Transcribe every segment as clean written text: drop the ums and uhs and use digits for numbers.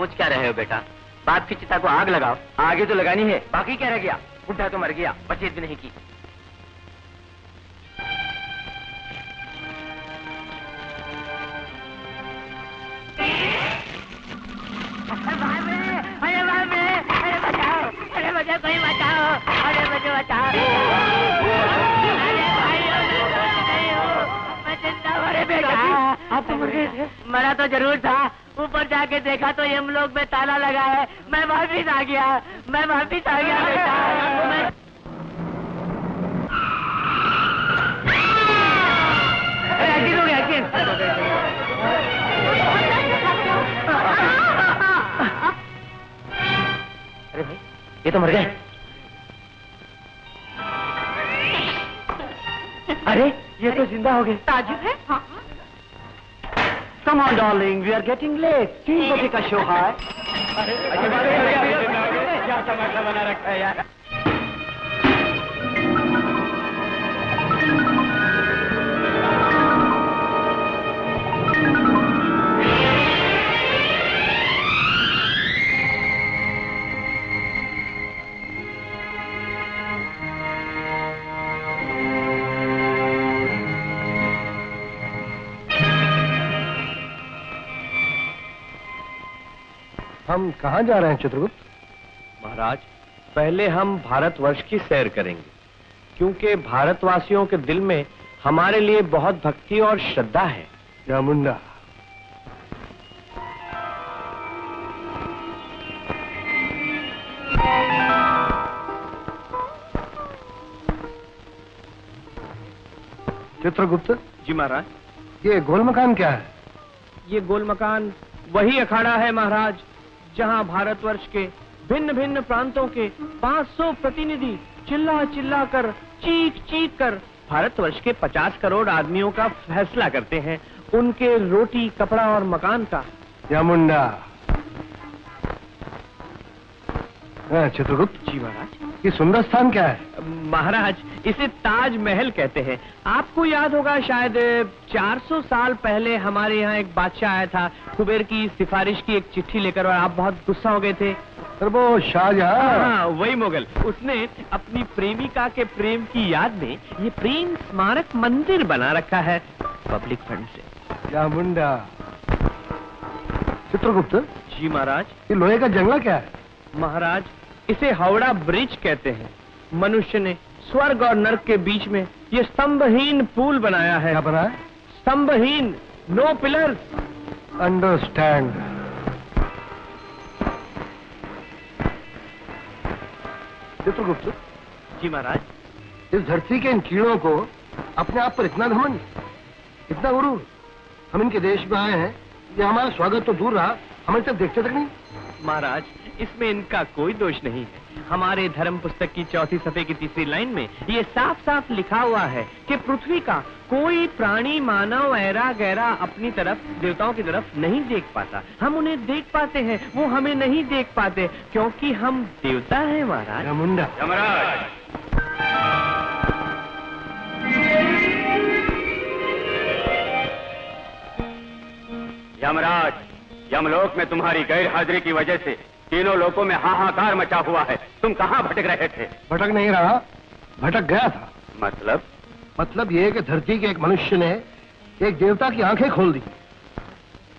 सोच क्या रहे हो बेटा? बाप की चिता को आग लगाओ। आगे तो लगानी है, बाकी क्या रह गया? बुढ़ा तो मर गया, वसीयत भी नहीं की। कोई बचाओ, अरे मुझे बचाओ। मैं जिंदा मरे बेटा। आप तो मर गए थे? मरा तो जरूर था, ऊपर जाके देखा तो यमलोक में ताला लगा है। मैं वापिस आ गया, मैं वापिस आ गया बेटा। एक्सीडेंट हो गया, एक्सीडेंट। अरे भाई, ये तो मर गए। अरे ये तो जिंदा हो गए। ताजुब है? हाँ। Come on, darling, we are getting late. 3 बजे का शो है। क्या तमाशा बना रखा है यार। हम कहाँ जा रहे हैं चित्रगुप्त? महाराज, पहले हम भारतवर्ष की सैर करेंगे, क्योंकि भारतवासियों के दिल में हमारे लिए बहुत भक्ति और श्रद्धा है। या मुंडा, चित्रगुप्त जी महाराज। ये गोल मकान क्या है? ये गोल मकान वही अखाड़ा है महाराज, जहां भारतवर्ष के भिन्न भिन्न प्रांतों के 500 प्रतिनिधि चिल्ला चिल्ला कर, चीख चीख कर भारतवर्ष के 50 करोड़ आदमियों का फैसला करते हैं, उनके रोटी, कपड़ा और मकान का। या मुंडा। चित्रगुप्त जी महाराज। ये सुंदर स्थान क्या है? महाराज, इसे ताजमहल कहते हैं। आपको याद होगा शायद 400 साल पहले हमारे यहाँ एक बादशाह आया था, कुबेर की सिफारिश की एक चिट्ठी लेकर, और आप बहुत गुस्सा हो गए थे। वो शाहजहां। हाँ, वही मुगल। उसने अपनी प्रेमिका के प्रेम की याद में ये प्रेम स्मारक मंदिर बना रखा है, पब्लिक फंड से। या मुंडा। चित्रगुप्त जी महाराज। ये लोहे का जंगला क्या है? महाराज, इसे हावड़ा ब्रिज कहते हैं। मनुष्य ने स्वर्ग और नर्क के बीच में ये स्तंभहीन पुल बनाया है। क्या बनाया? स्तंभहीन, नो पिलर्स। अंडरस्टैंड। चित्रगुप्त जी महाराज। इस धरती के इन कीड़ों को अपने आप पर इतना घमंड, इतना गुरूर। हम इनके देश में आए हैं, ये हमारा स्वागत तो दूर रहा, हमें तक देखते तक नहीं। महाराज, इसमें इनका कोई दोष नहीं है। हमारे धर्म पुस्तक की 4थी सफ़े की 3री लाइन में ये साफ साफ लिखा हुआ है कि पृथ्वी का कोई प्राणी, मानव, ऐरा गैरा अपनी तरफ, देवताओं की तरफ नहीं देख पाता। हम उन्हें देख पाते हैं, वो हमें नहीं देख पाते, क्योंकि हम देवता हैं महाराज। मुंडा। यमराज, यमराज, यमलोक में तुम्हारी गैर हाजिरी की वजह से तीनों लोकों में हाहाकार मचा हुआ है। तुम कहाँ भटक रहे थे? भटक नहीं रहा, भटक गया था। मतलब ये कि धरती के एक मनुष्य ने एक देवता की आंखें खोल दी।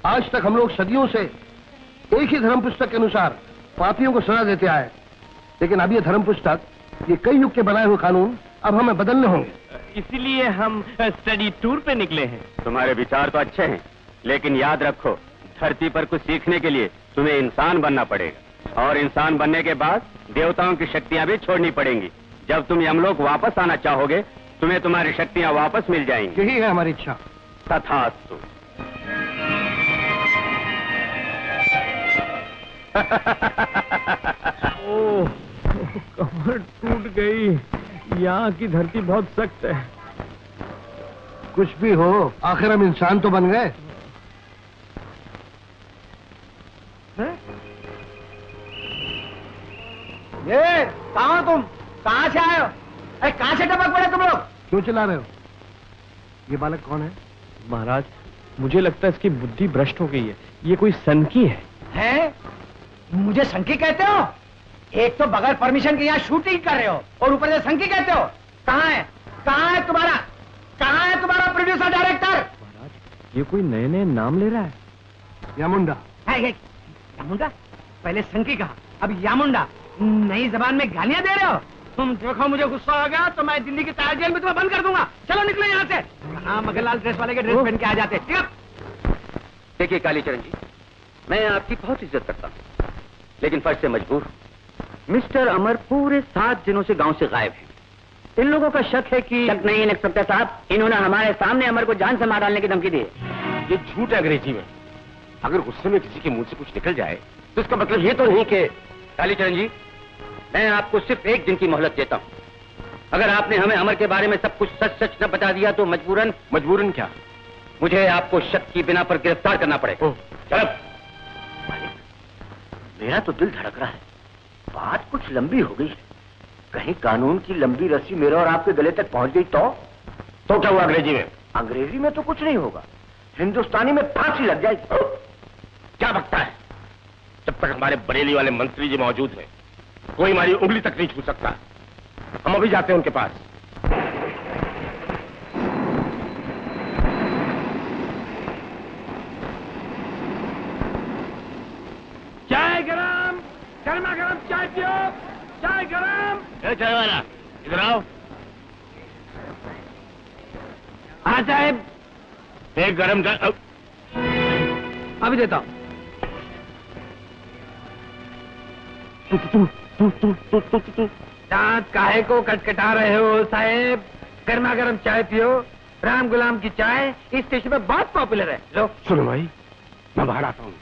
आज तक हम लोग सदियों से एक ही धर्म पुस्तक के अनुसार पापियों को सजा देते आए, लेकिन अब ये धर्म पुस्तक, ये कई युग के बनाए हुए कानून अब हमें बदलने होंगे। इसीलिए हम स्टडी टूर पे निकले हैं। तुम्हारे विचार तो अच्छे हैं, लेकिन याद रखो, धरती पर कुछ सीखने के लिए तुम्हें इंसान बनना पड़ेगा, और इंसान बनने के बाद देवताओं की शक्तियां भी छोड़नी पड़ेंगी। जब तुम यमलोक वापस आना चाहोगे, तुम्हें तुम्हारी शक्तियां वापस मिल जाएंगी। यही है हमारी इच्छा। तथास्तु। ओह, कमर टूट गई। यहाँ की धरती बहुत सख्त है। कुछ भी हो, आखिर हम इंसान तो बन गए। ये कहाँ हो तुम? कहाँ से आए हो? अरे कहाँ से टपक पड़े तुम लोग? क्यों चिल्ला रहे हो? ये बालक कौन है? महाराज, मुझे लगता है इसकी बुद्धि भ्रष्ट हो गई है। ये कोई सनकी है। हैं? मुझे संकी कहते हो? एक तो बगैर परमिशन के यहाँ शूटिंग कर रहे हो और ऊपर से संकी कहते हो? कहाँ है तुम्हारा प्रोड्यूसर डायरेक्टर? महाराज ये कोई नए नए नाम ले रहा है। यामुंडा। यामुंडा? पहले संकी कहा, अब यामुंडा। नई जबान में गालियां दे रहे हो? तुम देखो मुझे गुस्सा हो गया तो मैं दिल्ली की तार जेल में तुम्हें बंद कर दूंगा। चलो निकलो यहाँ से। हाँ, मगरलाल ड्रेस वाले के ड्रेस पहन के आ जाते। ठीक है? देखिए कालीचरण जी, मैं आपकी बहुत इज्जत करता हूँ, लेकिन फर्ज से मजबूर हूँ। मिस्टर अमर पूरे 7 दिनों से गांव से गायब है। इन लोगों का शक है कि... शक नहीं इंस्पेक्टर साहब, इन्होंने हमारे सामने अमर को जान से मार डालने की धमकी दी है। ये झूठ है अंग्रेजी में। अगर गुस्से में किसी के मुंह से कुछ निकल जाए तो इसका मतलब ये तो नहीं कि... कालीचरण जी, मैं आपको सिर्फ 1 दिन की मोहलत देता हूँ। अगर आपने हमें अमर के बारे में सब कुछ सच सच न बता दिया तो मजबूरन क्या, मुझे आपको शक की बिना पर गिरफ्तार करना पड़ेगा। चलो। मेरा तो दिल धड़क रहा है, बात कुछ लंबी हो गई है। कहीं कानून की लंबी रस्सी मेरे और आपके गले तक पहुंच गई तो क्या हुआ अंग्रेजी में? अंग्रेजी में तो कुछ नहीं होगा, हिंदुस्तानी में फांसी लग जाएगी। क्या बकता है? जब तक हमारे बरेली वाले मंत्री जी मौजूद हैं, कोई हमारी उंगली तक नहीं छू सकता। हम अभी जाते हैं उनके पास। चाय गरम, गर्मा गर्म चाय पियो, चाय गरम। चाय वाला इधर आओ। हाँ साहब, एक गरम चाय अभी देता हूँ। दांत काहे को कटकटा रहे हो साहेब? गर्मा गर्म चाय पियो। राम गुलाम की चाय इस स्टेशन में बहुत पॉपुलर है। लो। सुनो भाई, मैं बाहर आता हूँ,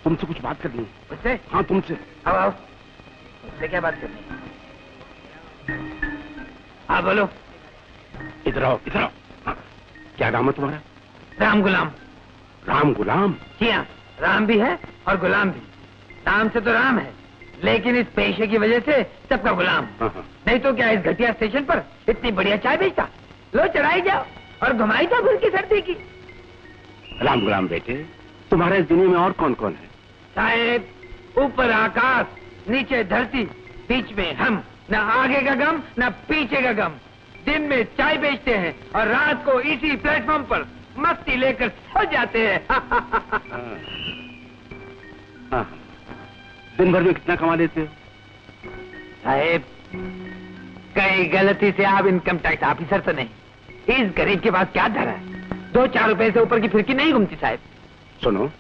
तुमसे कुछ बात करनी है। मुझसे? हाँ तुमसे। आओ। मुझसे क्या बात करनी है? हाँ बोलो। इधर आओ, इधर आओ। हाँ। क्या नाम है तुम्हारा? राम गुलाम। राम गुलाम? जी हाँ, राम भी है और गुलाम भी। नाम से तो राम है, लेकिन इस पेशे की वजह से सबका गुलाम। नहीं तो क्या इस घटिया स्टेशन पर इतनी बढ़िया चाय बेचता? लो चढ़ाई जाओ और घुमाई जाओ भूल की सर्दी की। राम गुलाम बेटे, तुम्हारे इस दुनिया में और कौन कौन है? साहेब, ऊपर आकाश, नीचे धरती, बीच में हम। न आगे का गम न पीछे का गम। दिन में चाय बेचते हैं और रात को इसी प्लेटफॉर्म पर मस्ती लेकर सो जाते हैं। हाँ। दिन भर में कितना कमा लेते हो? साहेब, कहीं गलती से आप इनकम टैक्स ऑफिसर तो नहीं? इस गरीब के पास क्या धरा है? 2-4 रुपए से ऊपर की फिरकी नहीं घूमती साहब। सुनो,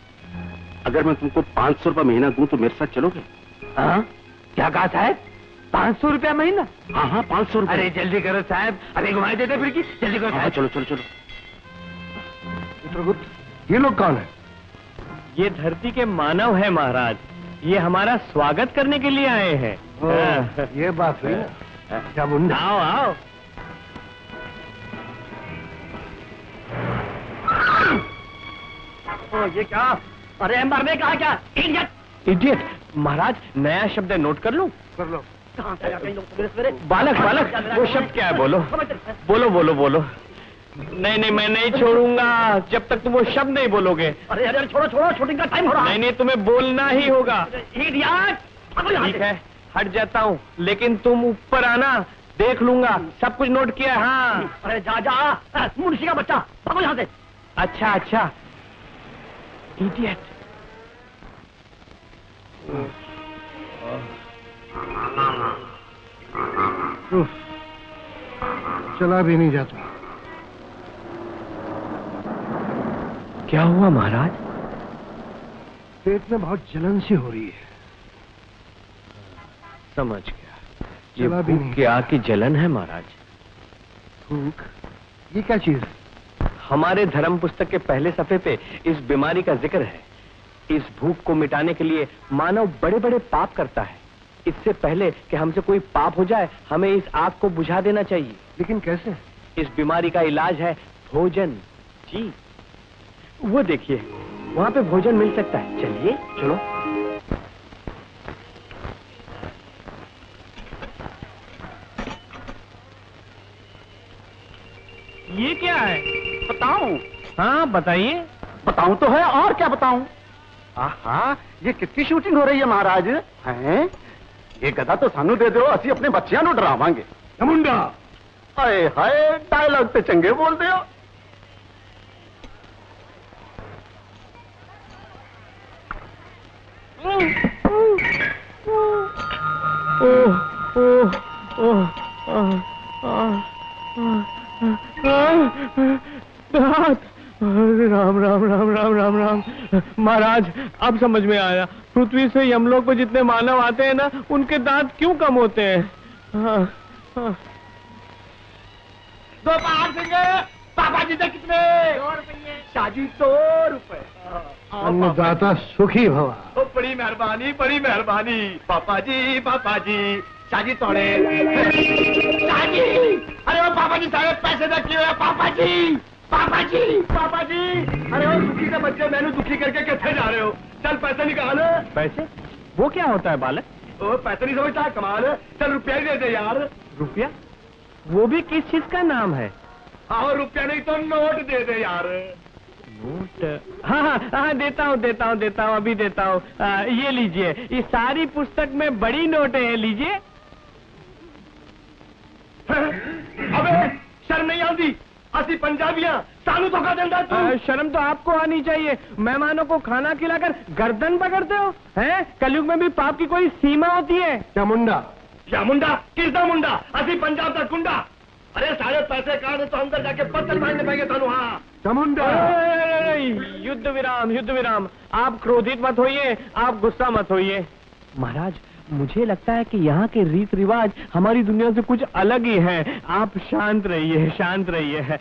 अगर मैं तुमको 500 रुपया महीना दूं तो मेरे साथ चलोगे? हाँ? क्या कहा साहब? 500 रुपया महीना? हाँ 500 रुपया। अरे जल्दी करो साहब, अरे घुमाई देते फिरकी, जल्दी करो साहब। चलो चलो चलो। चित्रगुप्त, ये लोग कौन है? ये धरती के मानव है महाराज, ये हमारा स्वागत करने के लिए आए हैं। ये बात हुई ना। यामुंडा। आओ आओ। ये क्या? अरे मरने कहा क्या? इडियट! इडियट? महाराज, नया शब्द है, नोट कर लूं? कर लो। कहाँ से आते हैं लोग सवेरे-सवेरे? बालक बालक, वो शब्द क्या है? बोलो बोलो बोलो बोलो। नहीं, मैं नहीं छोड़ूंगा जब तक तुम वो शब्द नहीं बोलोगे। अरे छोड़ो, शूटिंग का टाइम हो रहा है। नहीं, तुम्हें बोलना ही होगा। इडियट! ठीक है, हट जाता हूँ, लेकिन तुम ऊपर आना, देख लूंगा, सब कुछ नोट किया। हाँ। अरे जा, मुंशी का बच्चा, भागो यहाँ से। अच्छा, इडियट। चला भी नहीं जाता। क्या हुआ महाराज? पेट में बहुत जलन सी हो रही है। समझ गया, ये चला भी भूख नहीं। की आग की जलन है महाराज। भूख? ये क्या चीज है? हमारे धर्म पुस्तक के पहले सफे पे इस बीमारी का जिक्र है। इस भूख को मिटाने के लिए मानव बड़े बड़े पाप करता है। इससे पहले कि हमसे कोई पाप हो जाए, हमें इस आग को बुझा देना चाहिए। लेकिन कैसे? इस बीमारी का इलाज है भोजन। जी, वो देखिए, वहाँ पे भोजन मिल सकता है। चलिए, चलो। ये क्या है? बताऊं? हाँ बताइए। बताऊं तो है, और क्या बताऊं? आहा, ये किसकी शूटिंग हो रही है महाराज? हैं? ये गदा तो सानू दे दो, असि अपने बच्चियां नु डरावांगे। मुंडा, हाय हाय, डायलॉग ते चंगे बोलते हो। दांत। राम राम राम राम राम राम। महाराज, अब समझ में आया, पृथ्वी से यमलोक पर जितने मानव आते हैं ना, उनके दांत क्यों कम होते हैं। गोपाल सिंह, पापा जी से कितने? 2 रुपये। शादी 2 रुपए। अन्नदाता सुखी भवा। बड़ी मेहरबानी, बड़ी मेहरबानी। पापा जी, पापा जी, शादी तोड़े। शादी, अरे वो पापा जी सारे पैसे रखे हुए। पापा जी, पापा जी, पापा जी, अरे वो दुखी से बच्चे मैंने दुखी करके कैसे जा रहे हो? चल पैसे निकाल। पैसे? वो क्या होता है बालक? ओ पैसे नहीं समझता, कमाल। चल रुपया ही दे दे यार। रुपया? वो भी किस चीज का नाम है? हाँ, रुपया नहीं तो नोट दे दे यार। नोट? हाँ हाँ हाँ, देता हूँ, अभी देता हूँ। ये लीजिए, इस सारी पुस्तक में बड़ी नोटें हैं, लीजिए। अबे शर्म नहीं आती? असि पंजाबियां सानू धोखा देता तू। शर्म तो आपको आनी चाहिए। मेहमानों को खाना खिलाकर गर्दन पकड़ते हो, हैं? कलयुग में भी पाप की कोई सीमा होती है। क्या मुंडा? क्या मुंडा? किसदा मुंडा? असि पंजाब का गुंडा। अरे सारे पैसे काट तो अंदर जाके पत्थर मारने पाएंगे सानू। हाँ चामुंडा। युद्ध विराम, युद्ध विराम। आप क्रोधित मत होइए, आप गुस्सा मत होइए। महाराज, मुझे लगता है कि यहाँ के रीत रिवाज हमारी दुनिया से कुछ अलग ही हैं। आप शांत रहिए, शांत रहिए।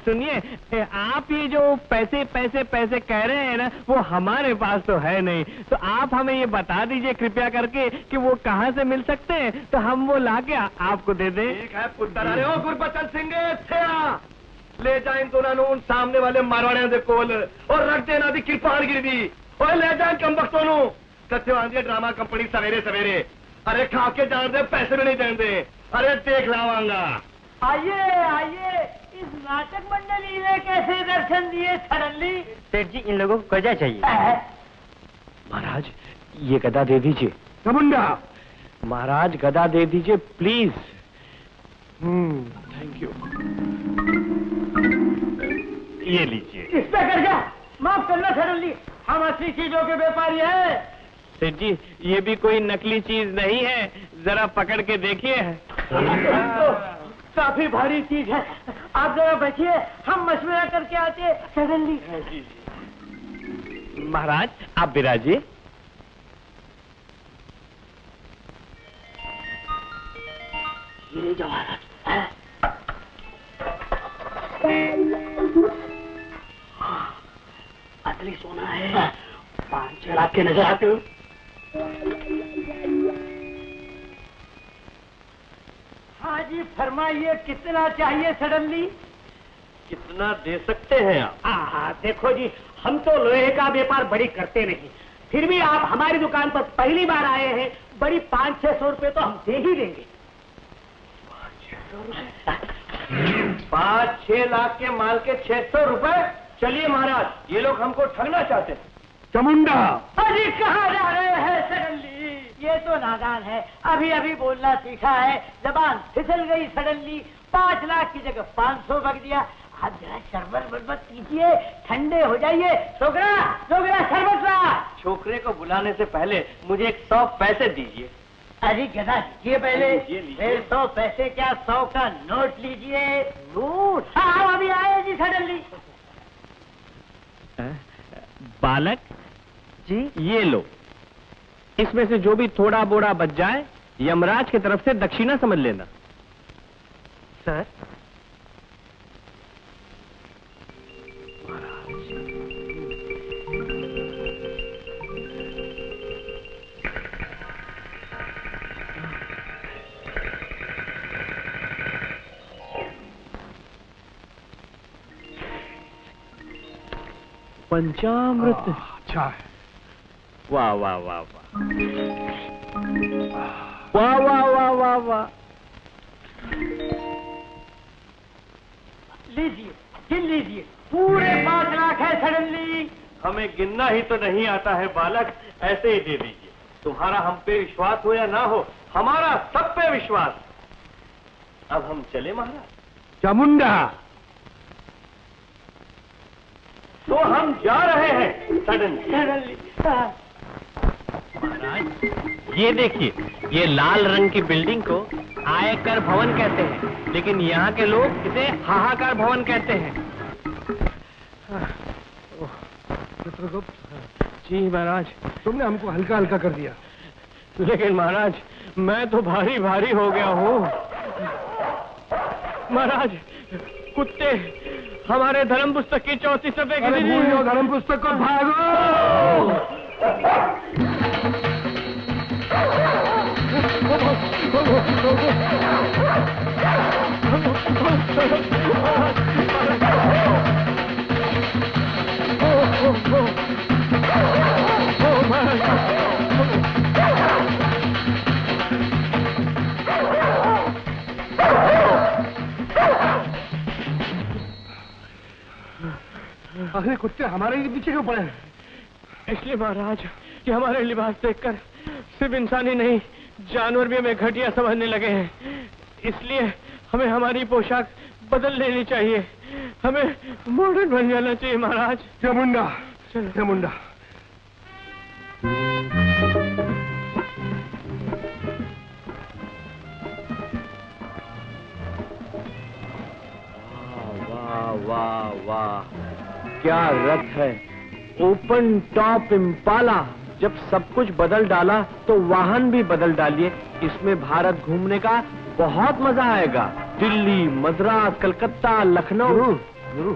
सुनिए, आप ये जो पैसे पैसे पैसे कह रहे हैं ना, वो हमारे पास तो है नहीं। तो आप हमें ये बता दीजिए कृपया करके कि वो कहाँ से मिल सकते हैं, तो हम वो लाके आपको दे दें। ठीक है पुत्र। अरे ओ गुरबचन सिंह, ले जा इन दोनों उन सामने वाले मारवाड़ियों के कोल और रख देना दी कृपाण गिरवी। और ले जा कम वक्तों नू। सत्य आंधी ड्रामा कंपनी सवेरे सवेरे। अरे खा के जान दे, पैसे भी नहीं देंगे। अरे देख लावांगा। आइए आइए, इस नाटक मंडली ने कैसे दर्शन दिए सडनली? सेठ जी, इन लोगों को कर्जा चाहिए। महाराज, ये गदा दे दीजिए। चामुंडा। महाराज, गदा दे दीजिए प्लीज। Thank you. ये लीजिए। इस पे कर्जा माफ करना सडनली, हम असली चीजों के व्यापारी हैं। सेठ जी, ये भी कोई नकली चीज नहीं है, जरा पकड़ के देखिए। काफी भारी चीज है, आप जरा बैठिए, हम मशवरा करके आते सडनली। महाराज, आप विराजिए। ये जो महाराज असली सोना है। 5-6 लाख के नजर आते हो। हाँ जी, फरमाइए कितना चाहिए सडनली? कितना दे सकते हैं आप? हाँ, देखो जी, हम तो लोहे का व्यापार बड़ी करते नहीं, फिर भी आप हमारी दुकान पर पहली बार आए हैं, बड़ी 500-600 रुपए तो हम दे ही देंगे। 5-6 लाख के माल के 600 रुपए? चलिए महाराज, ये लोग हमको ठगना चाहते हैं। चामुंडा। अरे कहाँ जा रहे हैं सडनली? ये तो नादान है, अभी अभी बोलना सीखा है, जबान फिसल गई सडनली। 5 लाख की जगह 500 बक दिया। आप जरा शरबत बरबत कीजिए, ठंडे हो जाइए। छोकरा छोकरा, शरबत ला। छोकरे को बुलाने से पहले मुझे 100 पैसे दीजिए। अरे गधा लीजिए पहले। फिर 100 पैसे क्या, 100 का नोट लीजिए। नोट? हाँ, अभी आए जी सडनली। बालक जी, ये लो, इसमें से जो भी थोड़ा बोड़ा बच जाए, यमराज की तरफ से दक्षिणा समझ लेना। सर, पंचामृत। अच्छा है। वाह वाह वाह वाह वाह वाह वाह वाह वाह। लीजिए, गिन लीजिए, पूरे 5 लाख है सडनली। हमें गिनना ही तो नहीं आता है बालक, ऐसे ही दे दीजिए। तुम्हारा हम पे विश्वास हो या ना हो, हमारा सब पे विश्वास। अब हम चले महाराज। चामुंडा, तो हम जा रहे हैं सडनली। महाराज ये देखिए, ये लाल रंग की बिल्डिंग को आयकर भवन कहते हैं, लेकिन यहाँ के लोग इसे हाहाकार भवन कहते हैं। चित्रगुप्त, जी महाराज। तुमने हमको हल्का हल्का कर दिया। लेकिन महाराज, मैं तो भारी भारी हो गया हूँ। महाराज, कुत्ते हमारे धर्म पुस्तक की चौथी सफे के भूल जाओ धर्म पुस्तक को, भागो। अरे कुत्ते हमारे ही पीछे क्यों पड़े हैं? इसलिए महाराज कि हमारे लिबास देखकर सिर्फ इंसान ही नहीं, जानवर भी हमें घटिया समझने लगे हैं। इसलिए हमें हमारी पोशाक बदल लेनी चाहिए, हमें मॉडर्न बन जाना चाहिए महाराज। चामुंडा, चामुंडा। वाह वाह वाह, क्या रथ है। Open top Impala. जब सब कुछ बदल डाला तो वाहन भी बदल डालिए। इसमें भारत घूमने का बहुत मजा आएगा। दिल्ली, मद्रास, कलकत्ता, लखनऊ। जरूर।